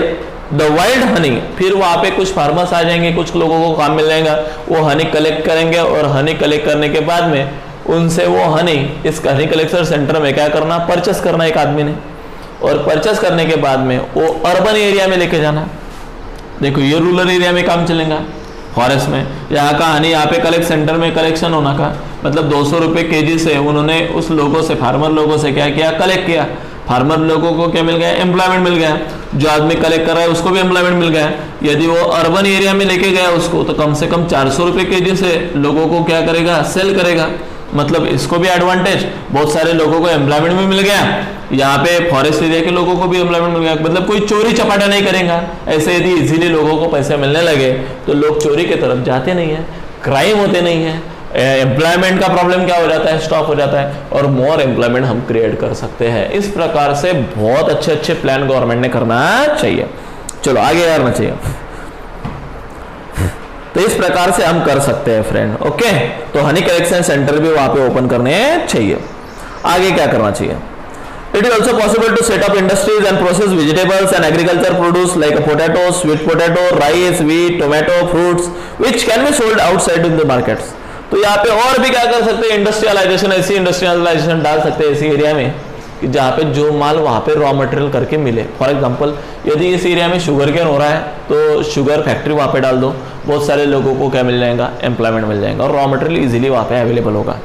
the wild honey. फिर वहां पे कुछ फार्मर्स आ जाएंगे, कुछ लोगों को काम मिल जाएगा, वो हनी कलेक्ट करेंगे, और हनी कलेक्ट करने के बाद में उनसे वो हनी इस हनी कलेक्शन सेंटर में क्या करना, परचेस करना एक आदमी ने, और परचेस करने के बाद में वो अर्बन एरिया में लेके जाना। देखो ये रूरल एरिया में काम चलेगा, फॉरेस्ट में यहाँ का हनी यहाँ पे कलेक्ट सेंटर में कलेक्शन होना का मतलब 200 रुपये केजी से उन्होंने उस लोगों से, फार्मर लोगों से क्या किया, कलेक्ट किया। फार्मर लोगों को क्या मिल गया, एम्प्लॉयमेंट मिल गया, जो आदमी कलेक्ट कर रहा है उसको भी एम्प्लॉयमेंट मिल गया। यदि वो अर्बन एरिया में लेके गया उसको, तो कम से कम 400 रुपये केजी से लोगों को क्या करेगा, सेल करेगा। मतलब इसको भी एडवांटेज, बहुत सारे लोगों को एम्प्लॉयमेंट भी मिल गया, यहाँ पे फॉरेस्ट एरिया के लोगों को भी एम्प्लॉयमेंट मिल गया। मतलब कोई चोरी चपाटा नहीं करेगा। ऐसे यदि इजीली लोगों को पैसे मिलने लगे तो लोग चोरी की तरफ जाते नहीं है, क्राइम होते नहीं है, एम्प्लॉयमेंट का प्रॉब्लम क्या हो जाता है, स्टॉप हो जाता है, और मोर एम्प्लॉयमेंट हम क्रिएट कर सकते हैं। इस प्रकार से बहुत अच्छे अच्छे प्लान गवर्नमेंट ने करना चाहिए। चलो आगे करना चाहिए, तो इस प्रकार से हम कर सकते हैं फ्रेंड। ओके, तो हनी कलेक्शन सेंटर भी वहां पे ओपन करने चाहिए। आगे क्या करना चाहिए, it is also possible to set up industries and process vegetables and agriculture produce like potato, sweet potato, rice, wheat, tomato, fruits which can be sold outside in the markets. तो यहाँ पे और भी क्या कर सकते हैं, इंडस्ट्रियलाइजेशन, ऐसी इंडस्ट्रियलाइजेशन डाल सकते हैं ऐसी एरिया में कि जहाँ पे जो माल वहाँ पे रॉ मटेरियल करके मिले। फॉर एग्जांपल यदि इस एरिया में शुगर केन हो रहा है तो शुगर फैक्ट्री वहाँ पे डाल दो, बहुत सारे लोगों को क्या मिल जाएगा, एम्प्लॉयमेंट मिल जाएगा, और रॉ मटेरियल इजीली वहाँ पे अवेलेबल होगा।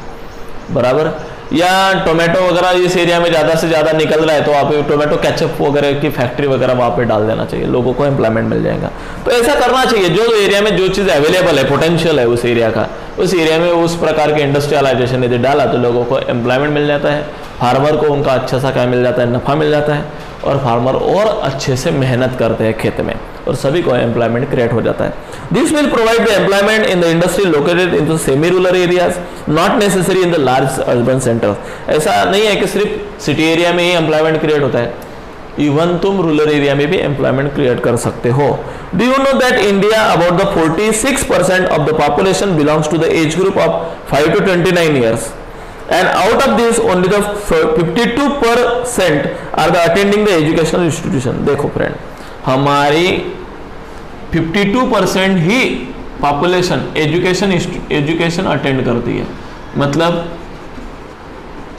बराबर। या टोमेटो वगैरह इस एरिया में ज़्यादा से ज़्यादा निकल रहा है तो वहाँ पे टोमेटो केचप वगैरह की फैक्ट्री वगैरह वहाँ पे डाल देना चाहिए, लोगों को एम्प्लॉयमेंट मिल जाएगा। तो ऐसा करना चाहिए, जो एरिया में जो चीज़ अवेलेबल है, पोटेंशियल है उस एरिया का, उस एरिया में उस प्रकार के इंडस्ट्रियलाइजेशन यदि डाला तो लोगों को एम्प्लॉयमेंट मिल जाता है, फार्मर को उनका अच्छा सा क्या मिल जाता है, नफा मिल जाता है, और फार्मर और अच्छे से मेहनत करते हैं खेत में, और सभी को एम्प्लॉयमेंट क्रिएट हो जाता है। This will provide the employment in the industry located in the semi rural areas, not necessary in the large urban centre. ऐसा नहीं है कि सिर्फ सिटी एरिया में ही एम्प्लॉयमेंट क्रिएट होता है, इवन तुम रूरल एरिया में भी एम्प्लॉयमेंट क्रिएट कर सकते हो। Do you know that India about the 46% of the population belongs to the age group of 5 to 29 years, and out of this only the 52% are the attending the educational institution। देखो friend, हमारी 52% ही population education attend करती है, मतलब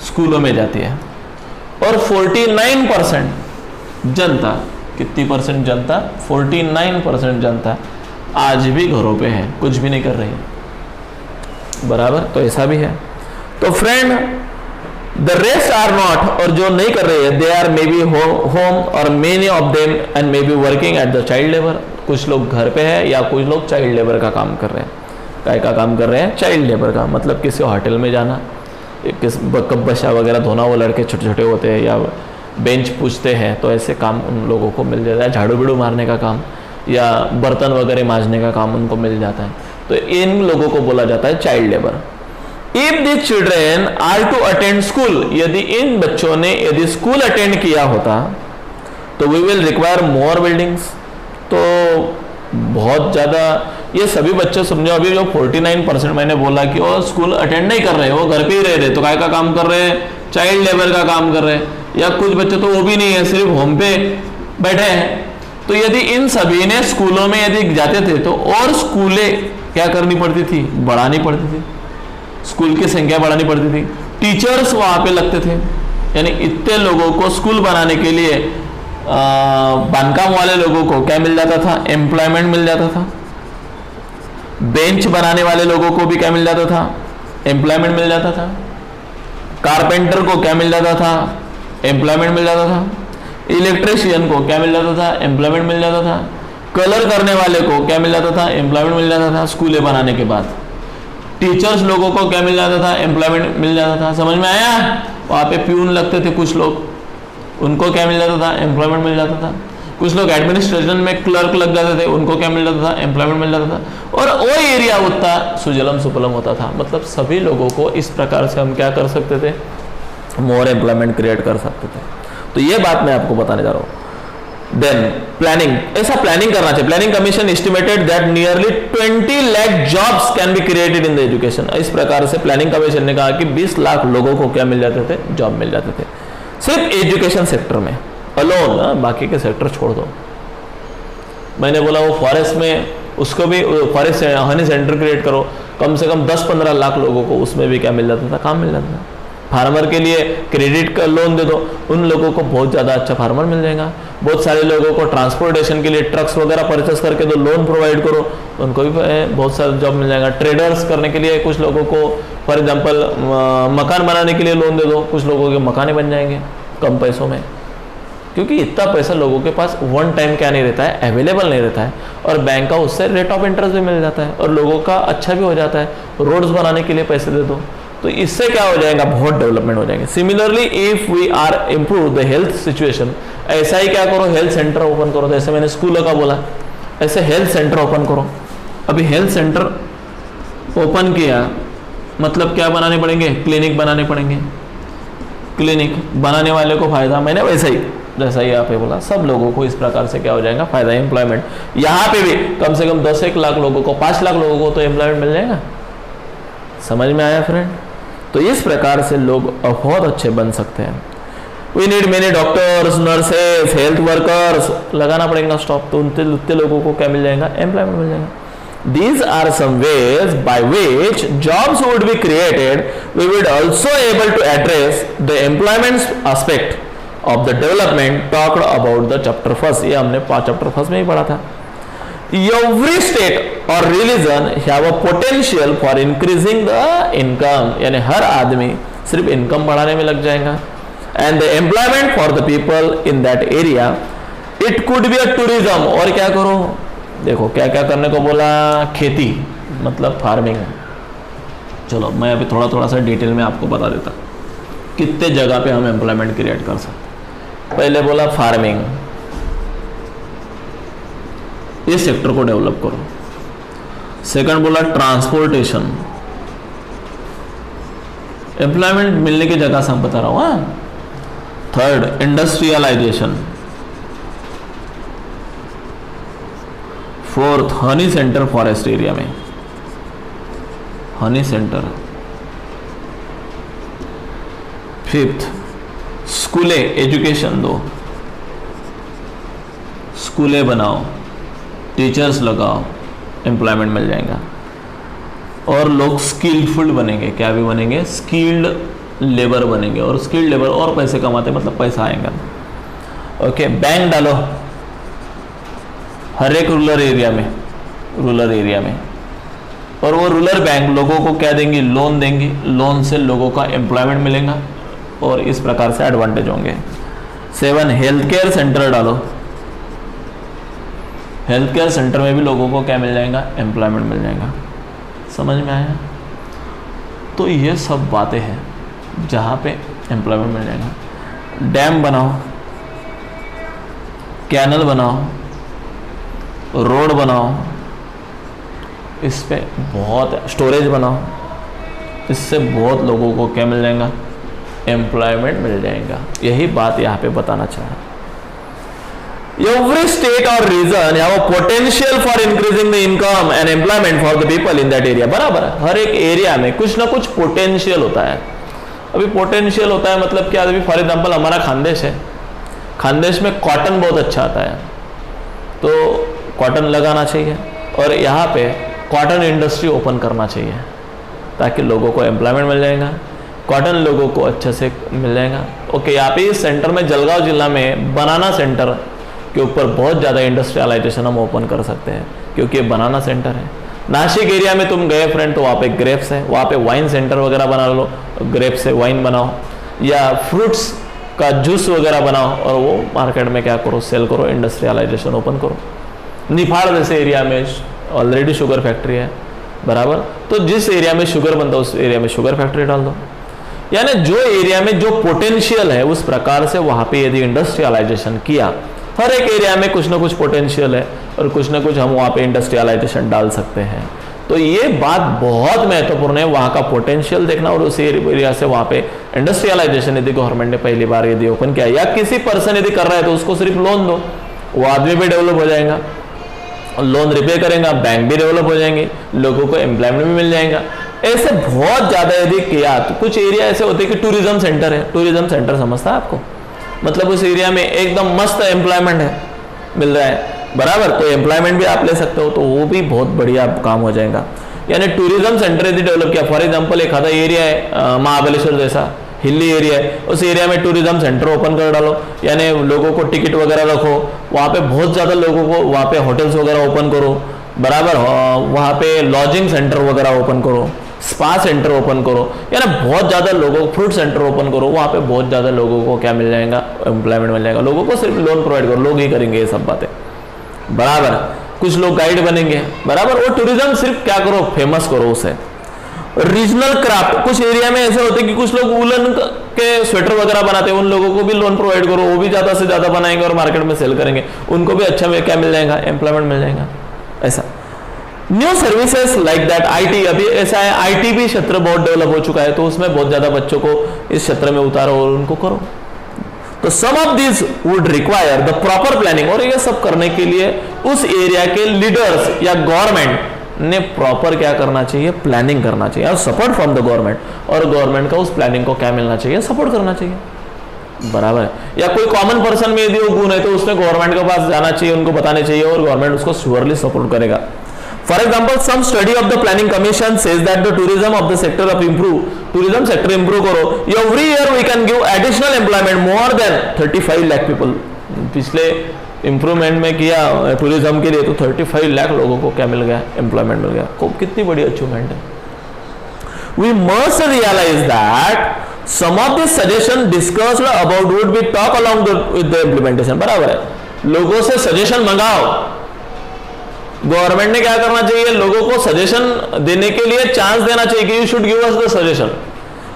स्कूलों में जाती है, और 49% जनता, कितनी परसेंट जनता, 49% जनता आज भी घरों पे है, कुछ भी नहीं कर रही है। बराबर। तो ऐसा भी है। तो friend the rest are not, और जो नहीं कर रहे हैं, they are may be home और many of them and may be working at the child labour. कुछ लोग घर पे है या कुछ लोग चाइल्ड लेबर का काम कर रहे हैं। काय का काम कर रहे हैं? चाइल्ड लेबर का, मतलब किसी होटल में जाना, किस कप बशा वगैरह धोना, वो लड़के छोटे छोटे होते हैं, या बेंच पूछते हैं, तो ऐसे काम उन लोगों को मिल जाता है। झाड़ू बिड़ू मारने का काम या बर्तन वगैरह मांजने का काम उनको मिल जाता है, तो इन लोगों को बोला जाता है child labour. If the children are to attend school, यदि इन बच्चों ने यदि स्कूल अटेंड किया होता तो we will require more buildings. तो बहुत ज़्यादा, ये सभी बच्चे समझो, अभी जो 49% मैंने बोला कि वो स्कूल अटेंड नहीं कर रहे, वो घर पे ही रह रहे, तो काय का काम कर रहे हैं? चाइल्ड लेबर का काम कर रहे हैं। या कुछ बच्चे तो वो भी नहीं है, सिर्फ होम पे बैठे हैं। तो यदि इन सभी ने स्कूलों में यदि जाते थे तो और स्कूलें क्या करनी पड़ती थी? बढ़ानी पड़ती थी, स्कूल की संख्या बढ़ानी पड़ती थी, टीचर्स वहाँ पे लगते थे। यानी इतने लोगों को स्कूल बनाने के लिए बांधकाम वाले लोगों को क्या मिल जाता था? एम्प्लॉयमेंट मिल जाता था। बेंच बनाने वाले लोगों को भी क्या मिल जाता था? एम्प्लॉयमेंट मिल जाता था। कारपेंटर को क्या मिल जाता था? एम्प्लॉयमेंट मिल जाता था। इलेक्ट्रिशियन को क्या मिल जाता था? एम्प्लॉयमेंट मिल जाता था। कलर करने वाले को क्या मिल जाता था? एम्प्लॉयमेंट मिल जाता था स्कूलें बनाने के बाद। टीचर्स लोगों को क्या मिल जाता था? एम्प्लॉयमेंट मिल जाता था। समझ में आया? वहाँ पे प्यून लगते थे कुछ लोग, उनको क्या मिल जाता था? एम्प्लॉयमेंट मिल जाता था। कुछ लोग एडमिनिस्ट्रेशन में क्लर्क लग जाते थे, उनको क्या मिल जाता था? एम्प्लॉयमेंट मिल जाता था। और वो एरिया उतना सुजलम सुफलम होता था। मतलब सभी लोगों को इस प्रकार से हम क्या कर सकते थे? मोर एम्प्लॉयमेंट क्रिएट कर सकते थे। तो ये बात मैं आपको बताने जा रहा हूँ। देन प्लानिंग, ऐसा प्लानिंग करना चाहिए। Planning commission estimated that nearly 20 lakh jobs can be created in the education. इस प्रकार से प्लानिंग कमीशन ने कहा कि 20 लाख लोगों को क्या मिल जाते थे? जॉब मिल जाते थे, सिर्फ एजुकेशन सेक्टर में अलोन। बाकी के सेक्टर छोड़ दो। मैंने बोला वो फॉरेस्ट में, उसको भी फॉरेस्ट हनी सेंटर क्रिएट करो, कम से कम 10-15 लाख लोगों को उसमें भी क्या मिल जाता था? काम मिल जाता था। फार्मर के लिए क्रेडिट का लोन दे दो, उन लोगों को बहुत ज़्यादा अच्छा फार्मर मिल जाएगा। बहुत सारे लोगों को ट्रांसपोर्टेशन के लिए ट्रक्स वगैरह परचेस करके दो, लोन प्रोवाइड करो, उनको भी बहुत सारा जॉब मिल जाएगा। ट्रेडर्स करने के लिए कुछ लोगों को, फॉर एग्जांपल मकान बनाने के लिए लोन दे दो, कुछ लोगों के मकाने बन जाएंगे कम पैसों में। क्योंकि इतना पैसा लोगों के पास वन टाइम क्या नहीं रहता है? अवेलेबल नहीं रहता है। और बैंक का उससे रेट ऑफ इंटरेस्ट भी मिल जाता है और लोगों का अच्छा भी हो जाता है। रोड्स बनाने के लिए पैसे दे दो, तो इससे क्या हो जाएगा? बहुत डेवलपमेंट हो जाएंगे। Similarly if we are improve the health situation, ऐसा ही क्या करो? हेल्थ सेंटर ओपन करो। जैसे मैंने स्कूलों का बोला, ऐसे हेल्थ सेंटर ओपन करो। अभी हेल्थ सेंटर ओपन किया मतलब क्या बनाने पड़ेंगे? क्लिनिक बनाने पड़ेंगे। क्लिनिक बनाने वाले को फायदा, मैंने वैसे ही जैसा ही यहाँ पे बोला, सब लोगों को इस प्रकार से क्या हो जाएगा? फायदा, एम्प्लॉयमेंट। यहाँ पे भी कम से कम 10-1 लाख लोगों को, 5 लाख लोगों को तो एम्प्लॉयमेंट मिल जाएगा। समझ में आया फ्रेंड? तो इस प्रकार से लोग बहुत अच्छे बन सकते हैं। We need many doctors, nurses, health workers, लगाना पड़ेगा स्टॉप, तो उतने लोगों को क्या मिल जाएगा? एम्प्लॉयमेंट मिल जाएगा। These are some ways by which jobs would be created. We would also able to address the employment aspect of the development talked about the chapter first. ये हमने chapter first में ही पढ़ा था। Every state or religion have a potential for increasing the income. यानी हर आदमी सिर्फ income बढ़ाने में लग जाएगा। And the employment for the people in that area. It could be a tourism. और क्या करो? देखो क्या क्या करने को बोला? खेती, मतलब फार्मिंग। चलो मैं अभी थोड़ा थोड़ा सा डिटेल में आपको बता देता कितने जगह पे हम एम्प्लॉयमेंट क्रिएट कर सकते। पहले बोला फार्मिंग, इस सेक्टर को डेवलप करो। सेकंड बोला ट्रांसपोर्टेशन, एम्प्लॉयमेंट मिलने की जगह से हम बता रहा हूँ। Third industrialisation. Fourth honey centre forest area में, हनी सेंटर। फिफ्थ स्कूलें, एजुकेशन दो, स्कूलें बनाओ, टीचर्स लगाओ, एम्प्लॉयमेंट मिल जाएगा। और लोग स्किल्डफुल बनेंगे। क्या भी बनेंगे? स्किल्ड लेबर बनेंगे। और स्किल्ड लेबर और पैसे कमाते, मतलब पैसा आएगा। ओके, बैंक डालो हर एक रूरल एरिया में, और वो रूरल बैंक लोगों को क्या देंगी? लोन देंगी। लोन से लोगों का एम्प्लॉयमेंट मिलेगा और इस प्रकार से एडवांटेज होंगे। 7 हेल्थ केयर सेंटर डालो। हेल्थ केयर सेंटर में भी लोगों को क्या मिल जाएगा, एम्प्लॉयमेंट मिल जाएगा। समझ में आया? तो ये सब बातें हैं जहाँ पे एम्प्लॉयमेंट मिल जाएगा। डैम बनाओ, कैनल बनाओ, रोड बनाओ, इस पे बहुत स्टोरेज बनाओ, इससे बहुत लोगों को क्या मिल जाएगा, एम्प्लॉयमेंट मिल जाएगा। यही बात यहाँ पे बताना चाहा। Every state or region have a potential for increasing the income and employment for the people in that area। बराबर है, हर एक एरिया में कुछ ना कुछ पोटेंशियल होता है। अभी पोटेंशियल होता है मतलब क्या, अभी फॉर एग्जांपल हमारा खानदेश है, खानदेश में कॉटन बहुत अच्छा आता है, तो कॉटन लगाना चाहिए और यहाँ पे कॉटन इंडस्ट्री ओपन करना चाहिए ताकि लोगों को एम्प्लॉयमेंट मिल जाएगा, कॉटन लोगों को अच्छे से मिल जाएगा। ओके, यहाँ पे इस सेंटर में जलगांव जिला में बनाना सेंटर के ऊपर बहुत ज़्यादा इंडस्ट्रियलाइजेशन हम ओपन कर सकते हैं क्योंकि ये बनाना सेंटर है। नासिक एरिया में तुम गए फ्रेंड तो वहाँ पे ग्रेप्स है, वहाँ पे वाइन सेंटर वगैरह बना लो, ग्रेप्स से वाइन बनाओ या फ्रूट्स का जूस वगैरह बनाओ और वो मार्केट में क्या करो, सेल करो, इंडस्ट्रियलाइजेशन ओपन करो। निफाड़ जैसे एरिया में ऑलरेडी शुगर फैक्ट्री है, बराबर, तो जिस एरिया में शुगर बनता है उस एरिया में शुगर फैक्ट्री डाल दो। यानी जो एरिया में जो पोटेंशियल है उस प्रकार से वहाँ पे यदि इंडस्ट्रियलाइजेशन किया, हर एक एरिया में कुछ ना कुछ पोटेंशियल है और कुछ ना कुछ हम वहाँ पे इंडस्ट्रियलाइजेशन डाल सकते हैं। तो ये बात बहुत महत्वपूर्ण है, वहाँ का पोटेंशियल देखना और उस एरिया से वहाँ पे इंडस्ट्रियलाइजेशन यदि गवर्नमेंट ने पहली बार यदि ओपन किया या किसी पर्सन यदि कर रहा है तो उसको सिर्फ लोन दो, वो आदमी भी डेवलप हो जाएगा, लोन रिपे करेगा, बैंक भी डेवलप हो जाएंगे, लोगों को एम्प्लॉयमेंट भी मिल जाएगा। ऐसे बहुत ज़्यादा यदि किया तो कुछ एरिया ऐसे होते हैं कि टूरिज्म सेंटर है, टूरिज्म सेंटर समझता है आपको, मतलब उस एरिया में एकदम मस्त एम्प्लॉयमेंट है, मिल रहा है, बराबर, तो एम्प्लॉयमेंट भी आप ले सकते हो, तो वो भी बहुत बढ़िया काम हो जाएगा। यानी टूरिज्म सेंटर यदि डेवलप किया, फॉर एग्जांपल एक आधा एरिया है महाबलेश्वर जैसा हिली एरिया है, उस एरिया में टूरिज्म सेंटर ओपन कर डालो, यानी लोगों को टिकट वगैरह रखो, वहाँ पे बहुत ज़्यादा लोगों को, वहाँ पे होटल्स वगैरह ओपन करो, बराबर, वहाँ पे लॉजिंग सेंटर वगैरह ओपन करो, स्पा सेंटर ओपन करो, यानी बहुत ज़्यादा लोगों को फ्रूट सेंटर ओपन करो, वहाँ पे बहुत ज़्यादा लोगों को क्या मिल जाएगा, एम्प्लॉयमेंट मिल जाएगा। लोगों को सिर्फ लोन प्रोवाइड करो, लोग ही करेंगे ये सब बातें, बराबर। कुछ लोग गाइड बनेंगे, बराबर, वो टूरिज्म सिर्फ क्या करो, फेमस करो उसे। रीजनल क्राफ्ट, कुछ एरिया में ऐसे होते हैं कि कुछ लोग वूलन के स्वेटर वगैरह बनाते हैं, उन लोगों को भी लोन प्रोवाइड करो, वो भी ज़्यादा से ज़्यादा बनाएंगे और मार्केट में सेल करेंगे, उनको भी अच्छा क्या मिल जाएगा, एम्प्लॉयमेंट मिल जाएगा। ऐसा new services like that, IT, अभी ऐसा है आईटी भी क्षेत्र बहुत डेवलप हो चुका है, तो उसमें बहुत ज्यादा बच्चों को इस क्षेत्र में उतारो और उनको करो। तो some of this would require the proper planning, और ये सब करने के लिए उस एरिया के लीडर्स या गवर्नमेंट ने प्रॉपर क्या करना चाहिए, प्लानिंग करना चाहिए और सपोर्ट फ्रॉम द गवर्नमेंट, और गवर्नमेंट का उस प्लानिंग को क्या मिलना चाहिए, सपोर्ट करना चाहिए, बराबर है। या कोई कॉमन पर्सन में यदि वो गुण है तो उसने गवर्नमेंट के पास जाना चाहिए, उनको बताने चाहिए और गवर्नमेंट उसको श्योरली सपोर्ट करेगा। For example, some study of the planning commission says that the tourism of the sector of improve, tourism sector improve करो, every year we can give additional employment more than 35 lakh people। पिछले improvement में किया tourism के लिए तो 35 लाख लोगों को क्या मिल गया, एम्प्लॉयमेंट मिल गया। कितनी बड़ी अचीवमेंट है। We must realize that some of the suggestion discussed about would be talk along with the implementation, बराबर है। लोगों से सजेशन मंगाओ, गवर्नमेंट ने क्या करना चाहिए, लोगों को सजेशन देने के लिए चांस देना चाहिए कि you should give us the suggestion,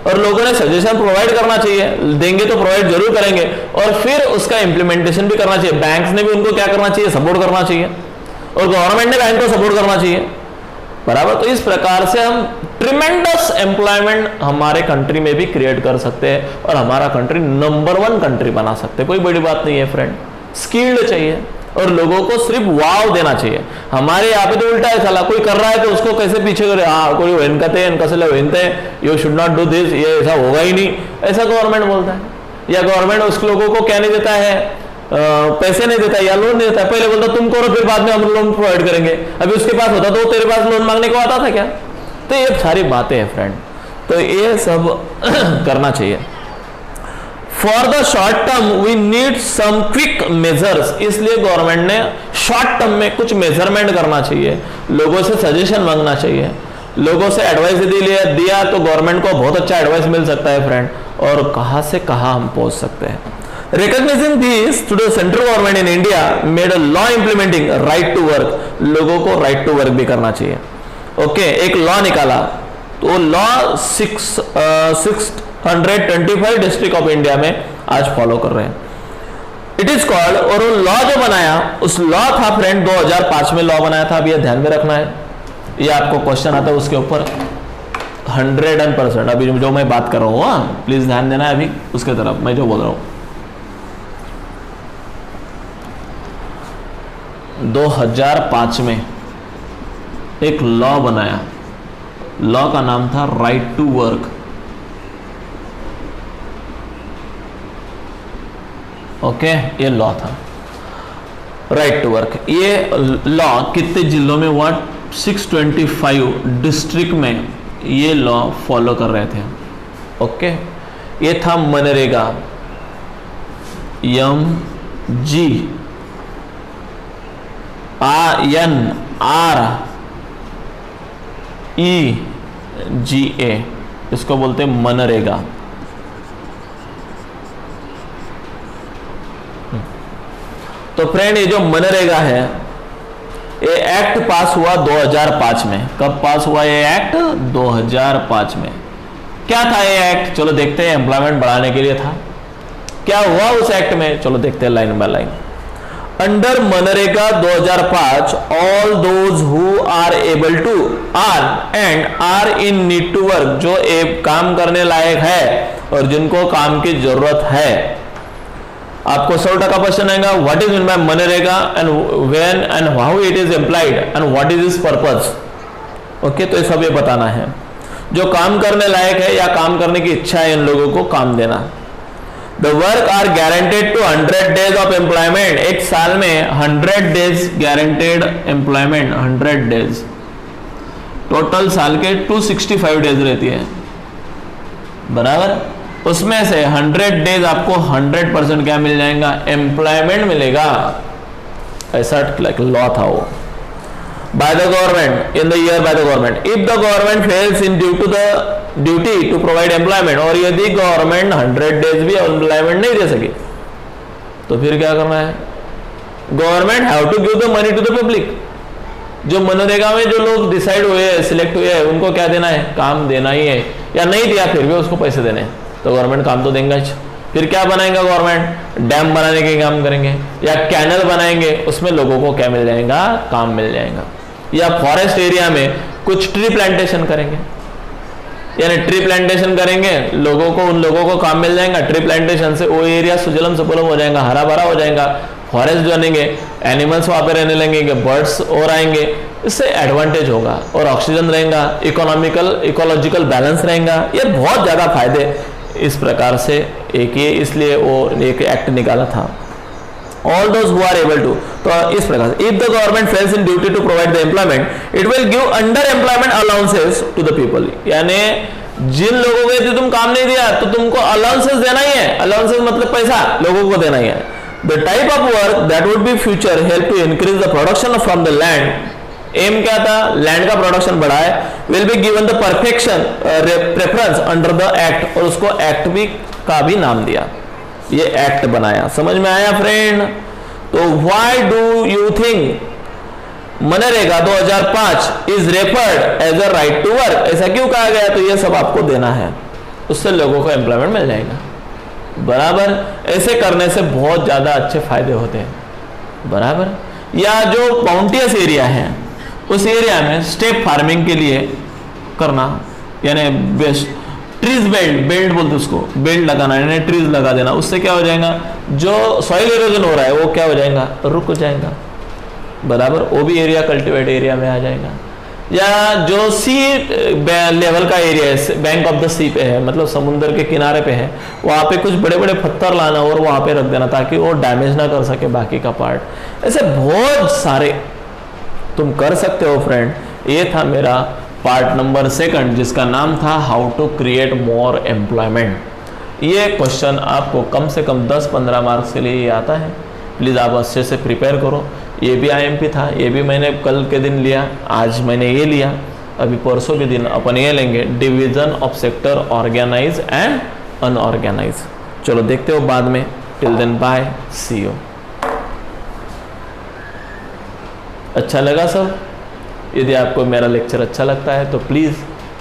और लोगों ने सजेशन प्रोवाइड करना चाहिए, देंगे तो प्रोवाइड जरूर करेंगे, और फिर उसका इंप्लीमेंटेशन भी करना चाहिए। बैंक्स ने भी उनको क्या करना चाहिए, सपोर्ट करना चाहिए, और गवर्नमेंट ने बैंक को सपोर्ट करना चाहिए, बराबर। तो इस प्रकार से हम ट्रिमेंडस एम्प्लॉयमेंट हमारे कंट्री में भी क्रिएट कर सकते हैं और हमारा कंट्री नंबर 1 कंट्री बना सकते हैं। कोई बड़ी बात नहीं है फ्रेंड, स्किल्ड चाहिए और लोगों को सिर्फ वाव देना चाहिए। हमारे यहाँ पे तो उल्टा है, साला कोई कर रहा है तो उसको कैसे पीछे करे, हाँ कोई वेनकते वेनते you should not do this, ये ऐसा होगा ही नहीं, ऐसा गवर्नमेंट बोलता है। या गवर्नमेंट उस लोगों को क्या नहीं देता है, पैसे नहीं देता या लोन नहीं देता है। पहले बोलता तुम करो फिर बाद में हम लोन प्रोवाइड करेंगे, अभी उसके पास होता तो तेरे पास लोन मांगने को आता था क्या। तो ये सारी बातें हैं फ्रेंड, तो ये सब करना चाहिए। For the short term we need some quick measures, इसलिए गवर्नमेंट ने शॉर्ट टर्म में कुछ मेजरमेंट करना चाहिए, लोगों से सजेशन मांगना चाहिए, लोगों से एडवाइस दिया तो गवर्नमेंट को बहुत अच्छा एडवाइस मिल सकता है फ्रेंड, और कहां से कहां हम पहुंच सकते हैं। Recognizing this, today central government in India made a law implementing right to work. लोगों को right to work भी करना चाहिए. ओके, एक लॉ निकाला, तो लॉ 625 डिस्ट्रिक्ट ऑफ इंडिया में आज फॉलो कर रहे हैं. इट इज कॉल्ड, और वो लॉ जो बनाया, उस लॉ था फ्रेंड 2005 में लॉ बनाया था. अब ये ध्यान में रखना है, ये आपको क्वेश्चन आता है उसके ऊपर 100%. अभी जो मैं बात कर रहा हूँ, प्लीज ध्यान देना है अभी उसके तरफ मैं जो बोल रहा हूँ. 2005 में एक लॉ बनाया, लॉ का नाम था राइट टू वर्क. ओके, ये लॉ था राइट टू वर्क. ये लॉ कितने जिलों में हुआ? 625 डिस्ट्रिक्ट में ये लॉ फॉलो कर रहे थे. ओके, ये था मनरेगा, MGNREGA, इसको बोलते हैं मनरेगा. तो फ्रेंड, ये जो मनरेगा है, ये एक्ट पास हुआ 2005 में. कब पास हुआ ये एक्ट? 2005 में. क्या था ये एक्ट? चलो देखते हैं. एम्प्लॉयमेंट बढ़ाने के लिए था. क्या हुआ उस एक्ट में? चलो देखते हैं लाइन बाय लाइन. अंडर मनरेगा 2005, all those who are able to earn and are in need to work, जो एक काम करने लायक है और जिनको काम की जरूरत है. आपको 100% क्वेश्चन आएगा, what is mean bye MNREGA and when and how it is employed and what is it's purpose. Okay, तो ये सब ये बताना है. जो काम करने लायक है या काम करने की इच्छा है, इन लोगों को काम देना. The work are guaranteed to 100 days of employment. एक साल में 100 days guaranteed employment, 100 days. Total साल के 265 डेज रहती है, बराबर. उसमें से 100 डेज आपको 100% क्या मिल जाएगा? एम्प्लॉयमेंट मिलेगा. ऐसा लॉ था वो. By the government, in the year by the government. If the government fails in duty to provide employment, और यदि गवर्नमेंट 100 डेज भी एम्प्लॉयमेंट नहीं दे सके, तो फिर क्या करना है? Government have to give the money to the public. जो मनरेगा में जो लोग डिसाइड हुए, सिलेक्ट हुए हैं, उनको क्या देना है? काम देना ही है. या नहीं दिया फिर भी उसको पैसे देने, तो गवर्नमेंट काम तो देंगे. फिर क्या बनाएगा गवर्नमेंट? डैम बनाने के काम करेंगे या कैनल बनाएंगे, उसमें लोगों को क्या मिल जाएगा? काम मिल जाएगा. या फॉरेस्ट एरिया में कुछ ट्री प्लांटेशन करेंगे, यानी ट्री प्लांटेशन करेंगे, लोगों को, उन लोगों को काम मिल जाएगा. ट्री प्लांटेशन से वो एरिया सुजलम सुफलम हो जाएगा, हरा भरा हो जाएगा. फॉरेस्ट बनेंगे, एनिमल्स वहां पे रहने लगेंगे, बर्ड्स और आएंगे. इससे एडवांटेज होगा और ऑक्सीजन रहेगा, इकोलॉजिकल बैलेंस रहेगा. ये बहुत ज्यादा फायदे इस प्रकार से एक ये, इसलिए वो एक एक्ट निकाला था. All those who are able to, तो इस प्रकार से if the government fails in duty to provide the employment, it will give under employment allowances to the people. यानी जिन लोगों को यदि तुम काम नहीं दिया तो तुमको अलाउंसेस देना ही है. अलाउंसेस मतलब पैसा लोगों को देना ही है. The type of work that would be future help to increase the production from the land. Aim क्या था? लैंड का प्रोडक्शन बढ़ाए. Will be given the perfection preference under the act, और उसको एक्ट भी का भी नाम दिया. ये एक्ट बनाया. समझ में आया फ्रेंड? तो व्हाई डू यू थिंक मनरेगा 2005 is referred as a right to work? ऐसा क्यों कहा गया? तो ये सब आपको देना है, उससे लोगों को एम्प्लॉयमेंट मिल जाएगा, बराबर. ऐसे करने से बहुत ज्यादा अच्छे फायदे होते हैं, बराबर. या जो बाउंटियस एरिया है, उस एरिया में स्टेप फार्मिंग के लिए करना, यानी बेस्ट ट्रीज बेल्ट बोलते उसको, बेल्ट लगाना, यानी ट्रीज लगा देना. उससे क्या हो जाएगा? जो सॉइल इरोजन हो रहा है वो क्या हो जाएगा? रुक जाएगा, बराबर. वो भी एरिया कल्टीवेट एरिया में आ जाएगा. या जो सी लेवल का एरिया है, बैंक ऑफ द सी पे है, मतलब समुद्र के किनारे पे है, वहां पे कुछ बड़े बड़े पत्थर लाना और वहां पे रख देना ताकि वो डैमेज ना कर सके बाकी का पार्ट. ऐसे बहुत सारे तुम कर सकते हो फ्रेंड. ये था मेरा पार्ट नंबर 2 जिसका नाम था how to create more employment. ये क्वेश्चन आपको कम से कम 10-15 मार्क्स के लिए ये आता है. प्लीज़ आप अच्छे से प्रिपेयर करो. ये भी IMP था, ये भी मैंने कल के दिन लिया, आज मैंने ये लिया, अभी परसों के दिन अपन ये लेंगे, division of sector organise and unorganise. चलो देखते हो बाद में. Till then bye, see you. अच्छा लगा सब? यदि आपको मेरा लेक्चर अच्छा लगता है तो प्लीज़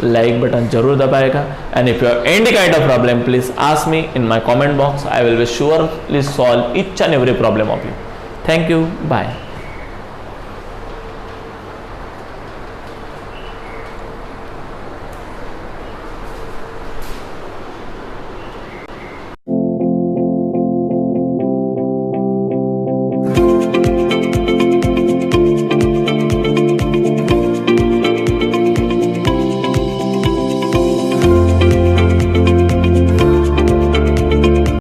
लाइक बटन जरूर दबाएगा, and if you have any kind of problem please ask me in my comment box, I will be surely solve each and every problem of you. Thank you, bye.